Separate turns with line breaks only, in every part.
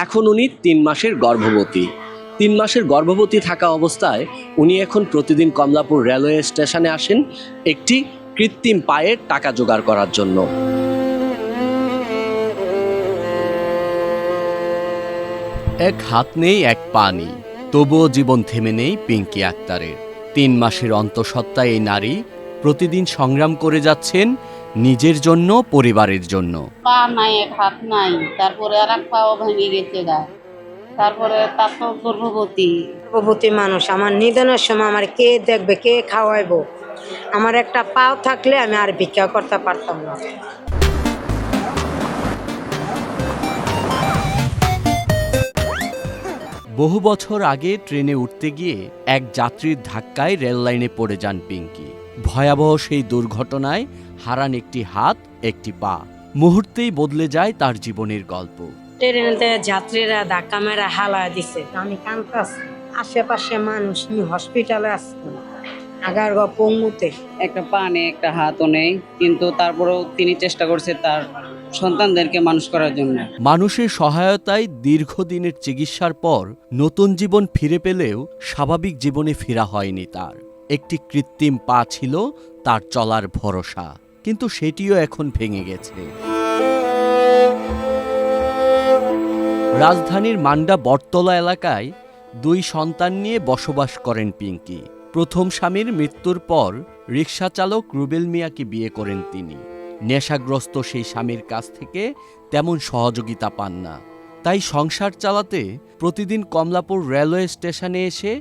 এখন উনি 3 মাসের গর্ভবতী। 3 মাসের গর্ভবতী থাকা অবস্থায় উনি এখন প্রতিদিন কমলাপুর রেলওয়ে স্টেশনে আসেন একটি কৃত্রিম পায়ের টাকা জোগাড় করার জন্য। এক হাত নেই, এক পা নেই, তবুও জীবন থেমে নেই পিঙ্কি আক্তারের। 3 মাসের অন্তঃসত্ত্বা এই নারী প্রতিদিন সংগ্রাম করে যাচ্ছেন নিজের জন্য, পরিবারের জন্য।
পা নাই, এক হাত নাই, তারপরে আর এক পাও ভেঙে গেছে গা। তারপরে তার তো
গর্ভবতী মানুষ, আমার নিধনের সময় আমার কে দেখবে, কে খাওয়াইবো? আমার একটা পাও থাকলে আমি আর ভিক্ষা করতে পারতাম না।
বহু বছর আগে ট্রেনে উঠতে গিয়ে এক যাত্রীর ধাক্কায় রেল লাইনে পড়ে যান পিঙ্কি। ভয়াবহ সেই দুর্ঘটনায় হারান একটি হাত, একটি পা। মুহূর্তেই বদলে যায় তার জীবনের গল্প।
ট্রেনেতে যাত্রীরা ধাক্কা মেরা হালা দিছে, আমি কাঁদতাছি। আশেপাশে মানুষ, আমি হসপিটালে আসতাম আগার পঙ্গুতে।
একটা পা নেই, একটা হাতও নেই, কিন্তু তারপরেও তিনি চেষ্টা করছে তার সন্তানদেরকে মানুষ করার জন্য।
মানুষের সহায়তায় দীর্ঘদিনের চিকিৎসার পর নতুন জীবন ফিরে পেলেও স্বাভাবিক জীবনে ফেরা হয়নি তার। একটি কৃত্রিম পা ছিল তার চলার ভরসা, কিন্তু সেটিও এখন ভেঙে গেছে। রাজধানীর মান্ডা বটতলা এলাকায় 2 সন্তান নিয়ে বসবাস করেন পিঙ্কি। প্রথম স্বামীর মৃত্যুর পর রিকশা চালক রুবেল মিয়াকে বিয়ে করেন তিনি। নেশাগ্রস্ত সেই স্বামীর কাছ থেকে তেমন সহযোগিতা পান না, তাই সংসার চালাতে প্রতিদিন কমলাপুর রেলওয়ে স্টেশনে এসে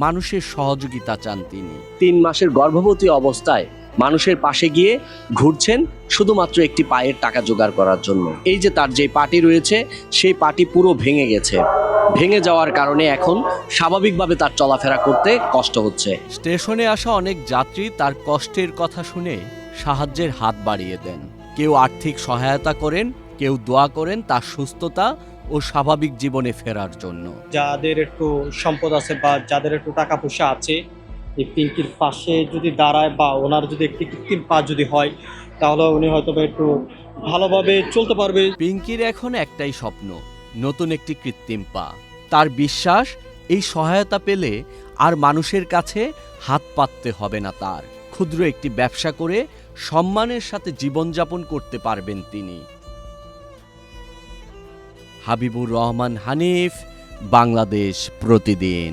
মানুষের সহযোগিতা চান তিনি। 3 মাসের গর্ভবতী অবস্থায় মানুষের পাশে গিয়ে ঘুরছেন শুধুমাত্র একটি পায়ের টাকা জোগাড় করার জন্য। এই যে তার যে পাটি রয়েছে, সেই পাটি পুরো ভেঙে গেছে। ভেঙে যাওয়ার কারণে এখন স্বাভাবিকভাবে তার চলাফেরা করতে কষ্ট হচ্ছে। স্টেশনে আসা অনেক যাত্রী তার কষ্টের কথা শুনে সাহায্যের হাত বাড়িয়ে দেন। কেউ আর্থিক সহায়তা করেন, কেউ দোয়া করেন তার সুস্থতা ও স্বাভাবিক জীবনে ফেরার জন্য।
যাদের একটু সম্পদ আছে বা যাদের একটু টাকা পয়সা আছে, এই পিঙ্কির পাশে যদি দাঁড়ায় বা ওনার যদি একটি কৃত্রিম পা যদি হয়, তাহলে উনি হয়তো একটু ভালোভাবে চলতে পারবে।
পিঙ্কির এখন একটাই স্বপ্ন, নতুন একটি কৃত্রিম পা। তার বিশ্বাস এই সহায়তা পেলে আর মানুষের কাছে হাত পাততে হবে না তার। ক্ষুদ্র একটি ব্যবসা করে সম্মানের সাথে জীবনযাপন করতে পারবেন তিনি। হাবিবুর রহমান, হানিফ, বাংলাদেশ প্রতিদিন।